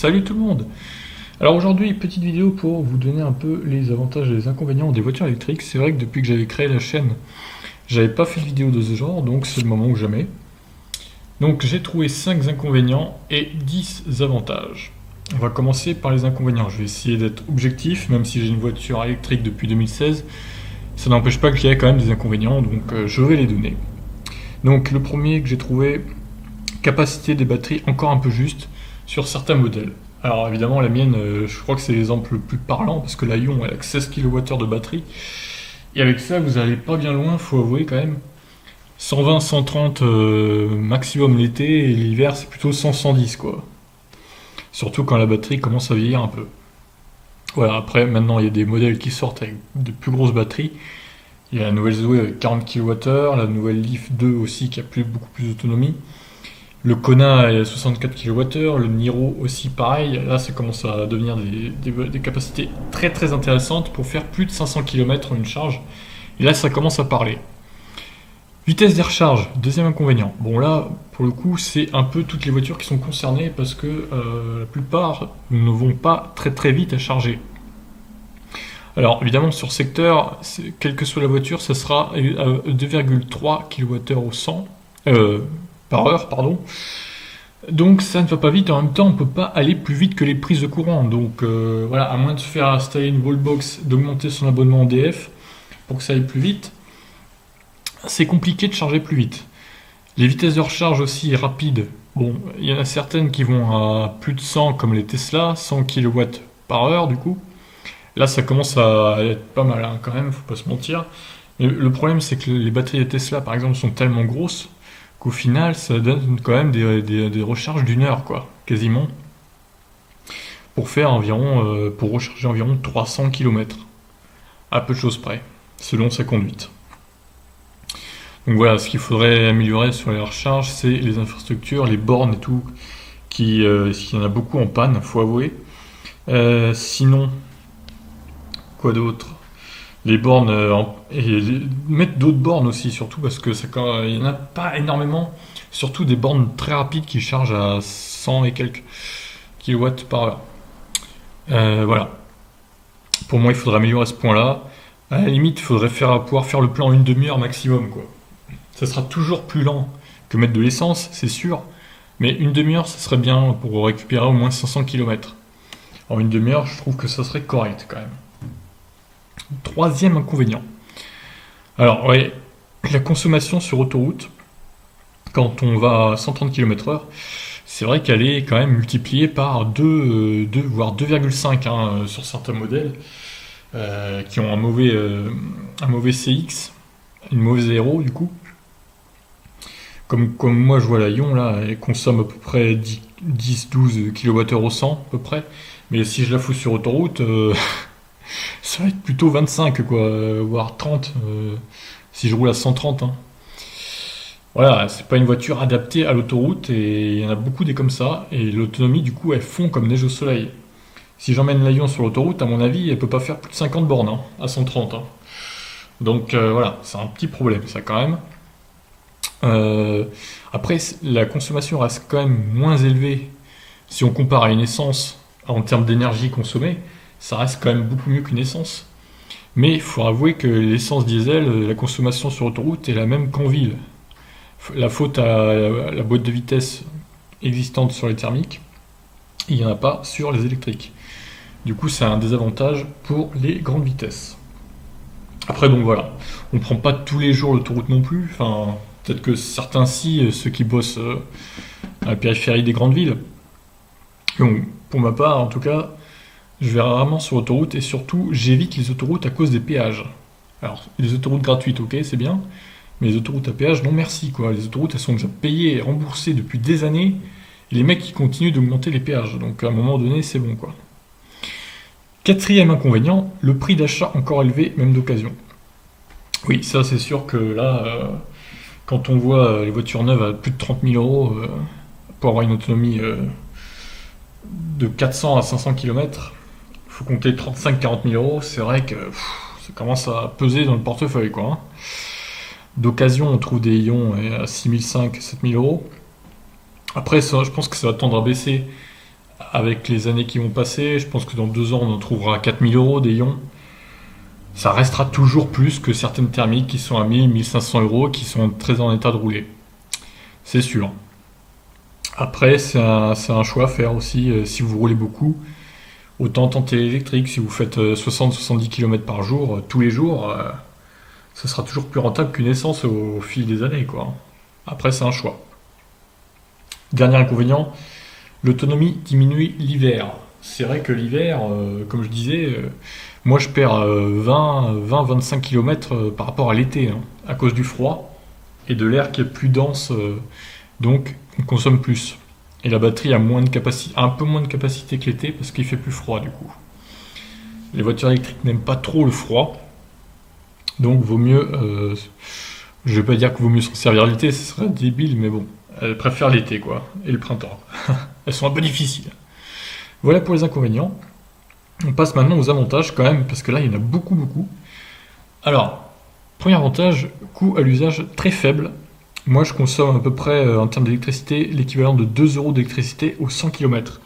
Salut tout le monde! Alors aujourd'hui, petite vidéo pour vous donner un peu les avantages et les inconvénients des voitures électriques. C'est vrai que depuis que j'avais créé la chaîne, j'avais pas fait de vidéo de ce genre, donc c'est le moment ou jamais. Donc j'ai trouvé 5 inconvénients et 10 avantages. On va commencer par les inconvénients. Je vais essayer d'être objectif, même si j'ai une voiture électrique depuis 2016. Ça n'empêche pas qu'il y ait quand même des inconvénients, donc je vais les donner. Donc le premier que j'ai trouvé, capacité des batteries encore un peu juste sur certains modèles. Alors évidemment la mienne, je crois que c'est l'exemple le plus parlant parce que la Ion elle a que 16 kWh de batterie. Et avec ça vous n'allez pas bien loin, faut avouer quand même. 120, 130 maximum l'été et l'hiver c'est plutôt 100, 110 quoi. Surtout quand la batterie commence à vieillir un peu. Voilà, après maintenant il y a des modèles qui sortent avec de plus grosses batteries. Il y a la nouvelle Zoé avec 40 kWh, la nouvelle Leaf 2 aussi qui a beaucoup plus d'autonomie. Le Kona est à 64 kWh, le Niro aussi pareil. Là, ça commence à devenir des capacités très très intéressantes pour faire plus de 500 km en une charge. Et là, ça commence à parler. Vitesse des recharges, deuxième inconvénient. Bon là, pour le coup, c'est un peu toutes les voitures qui sont concernées parce que la plupart ne vont pas très très vite à charger. Alors évidemment, sur secteur, quelle que soit la voiture, ça sera à 2,3 kWh au 100. Par heure, pardon. Donc ça ne va pas vite, en même temps on ne peut pas aller plus vite que les prises de courant. Donc voilà, à moins de se faire installer une wallbox, d'augmenter son abonnement en DF pour que ça aille plus vite, c'est compliqué de charger plus vite. Les vitesses de recharge aussi rapides, bon, il y en a certaines qui vont à plus de 100 comme les Tesla, 100 kW par heure du coup. Là ça commence à être pas mal hein, quand même, faut pas se mentir. Mais le problème c'est que les batteries des Tesla par exemple sont tellement grosses qu'au final, ça donne quand même des recharges d'une heure, quoi, quasiment, pour faire environ, pour recharger environ 300 km, à peu de choses près, selon sa conduite. Donc voilà, ce qu'il faudrait améliorer sur les recharges, c'est les infrastructures, les bornes et tout, il y en a beaucoup en panne, faut avouer. Sinon, quoi d'autre? Les bornes et mettre d'autres bornes aussi surtout parce que il n'y en a pas énormément, surtout des bornes très rapides qui chargent à 100 et quelques kilowatts par heure. Voilà, pour moi il faudrait améliorer ce point là. À la limite il faudrait pouvoir faire le plein en une demi-heure maximum quoi. Ça sera toujours plus lent que mettre de l'essence c'est sûr, mais une demi-heure ça serait bien pour récupérer au moins 500 km. En une demi-heure je trouve que ça serait correct quand même. Troisième inconvénient. Alors, ouais, la consommation sur autoroute, quand on va à 130 km/h, c'est vrai qu'elle est quand même multipliée par 2, voire 2,5 hein, sur certains modèles qui ont un mauvais CX, une mauvaise aéro du coup. Comme moi je vois la Ion, là, elle consomme à peu près 10-12 kWh au 100 à peu près. Mais si je la fous sur autoroute, ça va être plutôt 25 quoi, voire 30 si je roule à 130 hein. Voilà, c'est pas une voiture adaptée à l'autoroute et il y en a beaucoup des comme ça et l'autonomie du coup elle fond comme neige au soleil. Si j'emmène l'avion sur l'autoroute, à mon avis, elle peut pas faire plus de 50 bornes hein, à 130 hein. Donc voilà, c'est un petit problème ça quand même. Après, la consommation reste quand même moins élevée si on compare à une essence en termes d'énergie consommée. Ça reste quand même beaucoup mieux qu'une essence. Mais il faut avouer que l'essence diesel, la consommation sur autoroute est la même qu'en ville. La faute à la boîte de vitesse existante sur les thermiques, il n'y en a pas sur les électriques. Du coup, c'est un désavantage pour les grandes vitesses. Après, bon voilà, on ne prend pas tous les jours l'autoroute non plus. Enfin, peut-être que certains si, ceux qui bossent à la périphérie des grandes villes. Donc, pour ma part, en tout cas, je vais rarement sur l'autoroute et surtout j'évite les autoroutes à cause des péages. Alors les autoroutes gratuites ok c'est bien, mais les autoroutes à péage non merci quoi. Les autoroutes elles sont déjà payées et remboursées depuis des années et les mecs ils continuent d'augmenter les péages. Donc à un moment donné c'est bon quoi. Quatrième inconvénient, le prix d'achat encore élevé même d'occasion. Oui ça c'est sûr que là quand on voit les voitures neuves à plus de 30 000 euros pour avoir une autonomie de 400 à 500 km, il faut compter 35-40 000 euros, c'est vrai que ça commence à peser dans le portefeuille quoi. Hein. D'occasion, on trouve des Ion à 6 500, 7 000 euros. Après, ça, je pense que ça va tendre à baisser avec les années qui vont passer, je pense que dans 2 ans, on en trouvera à 4000 euros des ions. Ça restera toujours plus que certaines thermiques qui sont à 1000, 1500 euros, qui sont très en état de rouler. C'est sûr. Après, c'est un choix à faire aussi. Si vous roulez beaucoup, autant tenter l'électrique. Si vous faites 60-70 km par jour, tous les jours, ça sera toujours plus rentable qu'une essence au fil des années, quoi. Après, c'est un choix. Dernier inconvénient, l'autonomie diminue l'hiver. C'est vrai que l'hiver, comme je disais, moi je perds 20-25 km par rapport à l'été, hein, à cause du froid et de l'air qui est plus dense, donc on consomme plus. Et la batterie a un peu moins de capacité que l'été parce qu'il fait plus froid du coup. Les voitures électriques n'aiment pas trop le froid, donc vaut mieux, je vais pas dire qu'il vaut mieux s'en servir l'été, ce serait débile, mais bon, elles préfèrent l'été quoi, et le printemps. Elles sont un peu difficiles. Voilà pour les inconvénients. On passe maintenant aux avantages quand même, parce que là il y en a beaucoup beaucoup. Alors, premier avantage, coût à l'usage très faible. Moi je consomme à peu près en termes d'électricité l'équivalent de 2 euros d'électricité aux 100 km.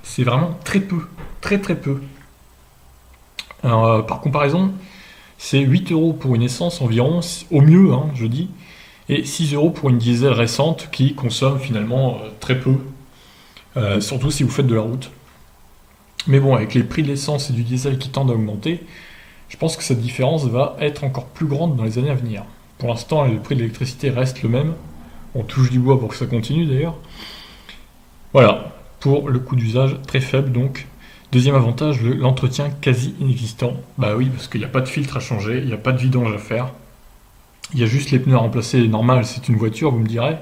C'est vraiment très peu, très très peu. Alors, par comparaison, c'est 8 euros pour une essence environ, au mieux hein, je dis, et 6 euros pour une diesel récente qui consomme finalement très peu, surtout si vous faites de la route. Mais bon, avec les prix de l'essence et du diesel qui tendent à augmenter, je pense que cette différence va être encore plus grande dans les années à venir. Pour l'instant, le prix de l'électricité reste le même. On touche du bois pour que ça continue d'ailleurs. Voilà, pour le coût d'usage très faible donc. Deuxième avantage, l'entretien quasi inexistant. Bah oui, parce qu'il n'y a pas de filtre à changer, il n'y a pas de vidange à faire. Il y a juste les pneus à remplacer, normal, c'est une voiture, vous me direz.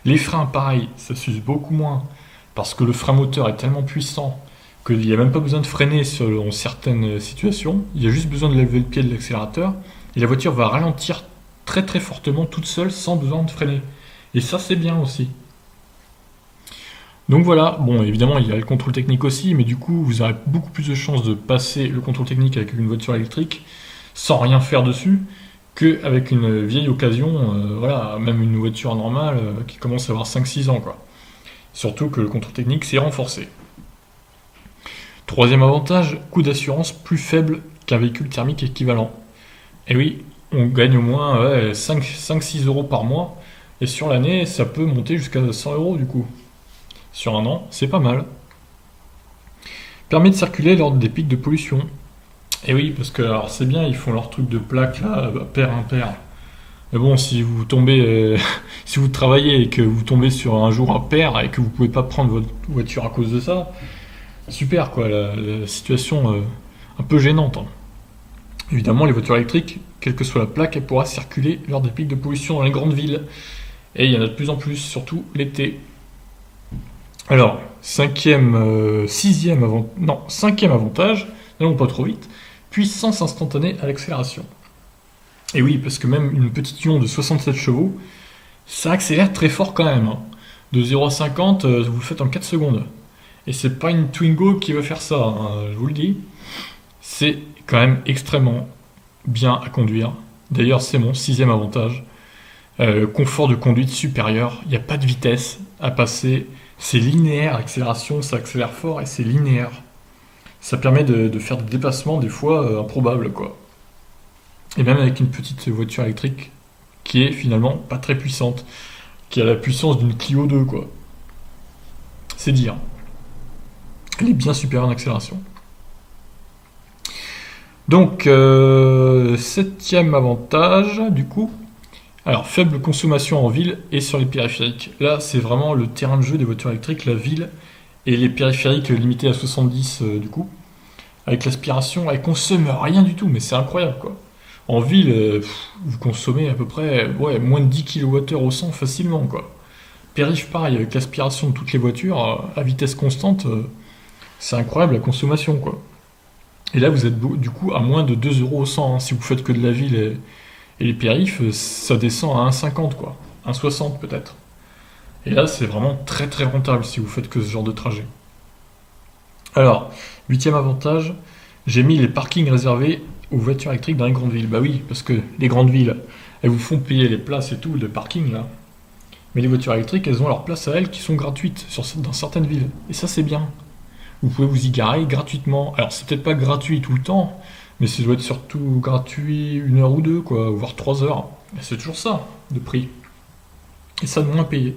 Les freins, pareil, ça s'use beaucoup moins, parce que le frein moteur est tellement puissant qu'il n'y a même pas besoin de freiner selon certaines situations. Il y a juste besoin de lever le pied de l'accélérateur, et la voiture va ralentir très très fortement toute seule sans besoin de freiner. Et ça, c'est bien aussi. Donc voilà, bon évidemment il y a le contrôle technique aussi, mais du coup vous aurez beaucoup plus de chances de passer le contrôle technique avec une voiture électrique sans rien faire dessus qu'avec une vieille occasion, voilà, même une voiture normale qui commence à avoir 5-6 ans quoi. Surtout que le contrôle technique s'est renforcé. Troisième avantage, coût d'assurance plus faible qu'un véhicule thermique équivalent. Et oui, on gagne au moins 5-6 euros par mois, et sur l'année ça peut monter jusqu'à 100 euros du coup. Sur un an, c'est pas mal. Permet de circuler lors des pics de pollution. Et oui, parce que alors c'est bien, ils font leur truc de plaque là, pair impair. Mais bon, si vous tombez, si vous travaillez et que vous tombez sur un jour impair et que vous pouvez pas prendre votre voiture à cause de ça, super quoi, la situation un peu gênante. Hein. Évidemment, les voitures électriques, quelle que soit la plaque, elle pourra circuler lors des pics de pollution dans les grandes villes. Et il y en a de plus en plus, surtout l'été. Alors, cinquième avantage, n'allons pas trop vite, puissance instantanée à l'accélération. Et oui, parce que même une petite ion de 67 chevaux, ça accélère très fort quand même. Hein. De 0 à 50, vous le faites en 4 secondes. Et c'est pas une Twingo qui va faire ça, hein, je vous le dis. C'est quand même extrêmement bien à conduire. D'ailleurs, c'est mon 6e avantage. Confort de conduite supérieur, il n'y a pas de vitesse à passer. C'est linéaire, l'accélération, ça accélère fort et c'est linéaire. Ça permet de faire des déplacements des fois improbables, quoi. Et même avec une petite voiture électrique qui est finalement pas très puissante, qui a la puissance d'une Clio 2, quoi. C'est dire. Elle est bien supérieure en accélération. Donc, 7e avantage, du coup. Alors, faible consommation en ville et sur les périphériques. Là, c'est vraiment le terrain de jeu des voitures électriques, la ville et les périphériques limités à 70 du coup. Avec l'aspiration, elles consomment rien du tout, mais c'est incroyable quoi. En ville, vous consommez à peu près moins de 10 kWh au 100 facilement quoi. Périph' pareil, avec l'aspiration de toutes les voitures à vitesse constante, c'est incroyable la consommation quoi. Et là, vous êtes du coup à moins de 2 euros au 100 hein, si vous faites que de la ville et les périphes, ça descend à 1,50 quoi, 1,60 peut-être. Et là, c'est vraiment très très rentable si vous faites que ce genre de trajet. Alors, 8e avantage, j'ai mis les parkings réservés aux voitures électriques dans les grandes villes. Bah oui, parce que les grandes villes, elles vous font payer les places et tout, de parking là. Mais les voitures électriques, elles ont leurs places à elles qui sont gratuites dans certaines villes. Et ça, c'est bien. vous pouvez vous y garer gratuitement. Alors c'est peut-être pas gratuit tout le temps, mais ça doit être surtout gratuit 1 heure ou deux, quoi, voire 3 heures. Et c'est toujours ça, de prix. Et ça de moins payé.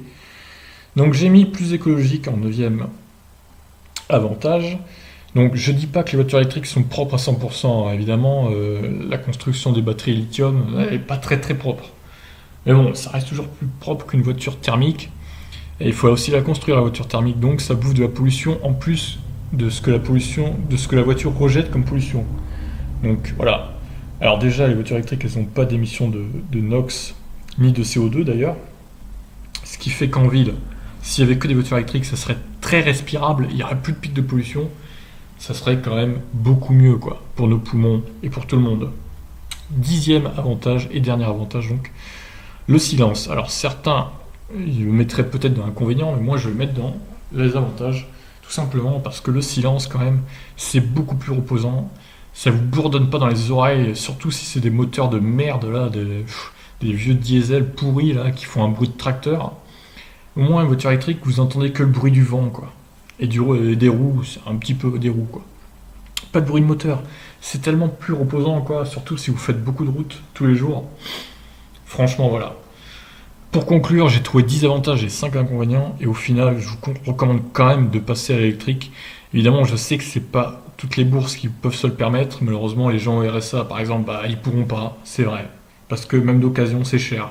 Donc j'ai mis plus écologique en neuvième avantage. Donc je dis pas que les voitures électriques sont propres à 100%, évidemment, la construction des batteries lithium n'est pas très très propre. Mais bon, ça reste toujours plus propre qu'une voiture thermique. Et il faut aussi la construire, la voiture thermique, donc ça bouffe de la pollution en plus de ce que la voiture rejette comme pollution. Donc voilà. Alors déjà, les voitures électriques, elles n'ont pas d'émissions de NOx, ni de CO2 d'ailleurs. Ce qui fait qu'en ville, s'il n'y avait que des voitures électriques, ça serait très respirable, il n'y aurait plus de pic de pollution. Ça serait quand même beaucoup mieux, quoi, pour nos poumons et pour tout le monde. 10e avantage et dernier avantage, donc, le silence. Alors certains, ils le mettraient peut-être dans l'inconvénient, mais moi je vais le mettre dans les avantages, tout simplement parce que le silence, quand même, c'est beaucoup plus reposant. Ça vous bourdonne pas dans les oreilles, surtout si c'est des moteurs de merde, là, des vieux diesel pourris, là, qui font un bruit de tracteur. Au moins, une voiture électrique, vous entendez que le bruit du vent, quoi. Et des roues, c'est un petit peu des roues, quoi. Pas de bruit de moteur. C'est tellement plus reposant, quoi, surtout si vous faites beaucoup de routes tous les jours. Franchement, voilà. Pour conclure, j'ai trouvé 10 avantages et 5 inconvénients, et au final, je vous recommande quand même de passer à l'électrique. Évidemment, je sais que c'est pas toutes les bourses qui peuvent se le permettre. Malheureusement, les gens au RSA, par exemple, ils pourront pas, c'est vrai. Parce que même d'occasion, c'est cher.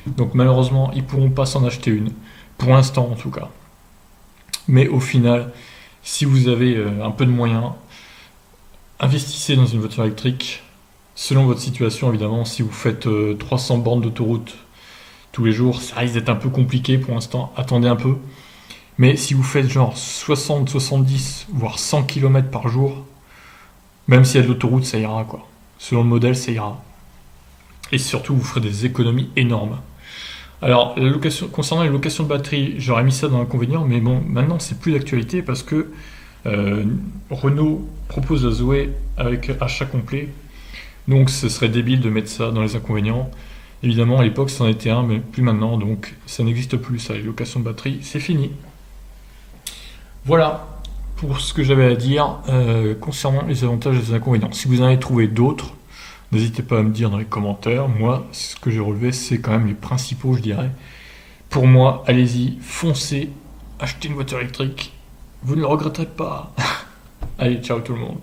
Donc malheureusement, ils pourront pas s'en acheter une. Pour l'instant, en tout cas. Mais au final, si vous avez un peu de moyens, investissez dans une voiture électrique. Selon votre situation, évidemment, si vous faites 300 bornes d'autoroute tous les jours, ça risque d'être un peu compliqué pour l'instant. Attendez un peu. Mais si vous faites genre 60, 70, voire 100 km par jour, même s'il y a de l'autoroute, ça ira, quoi. Selon le modèle, ça ira. Et surtout, vous ferez des économies énormes. Alors, concernant les locations de batterie, j'aurais mis ça dans l'inconvénient, mais bon, maintenant c'est plus d'actualité parce que Renault propose la Zoé avec achat complet. Donc ce serait débile de mettre ça dans les inconvénients. Évidemment, à l'époque, c'en était un, mais plus maintenant, donc ça n'existe plus, ça, les locations de batterie, c'est fini. Voilà pour ce que j'avais à dire concernant les avantages et les inconvénients. Si vous en avez trouvé d'autres, n'hésitez pas à me dire dans les commentaires. Moi, ce que j'ai relevé, c'est quand même les principaux, je dirais. Pour moi, allez-y, foncez, achetez une voiture électrique. Vous ne le regretterez pas. Allez, ciao tout le monde.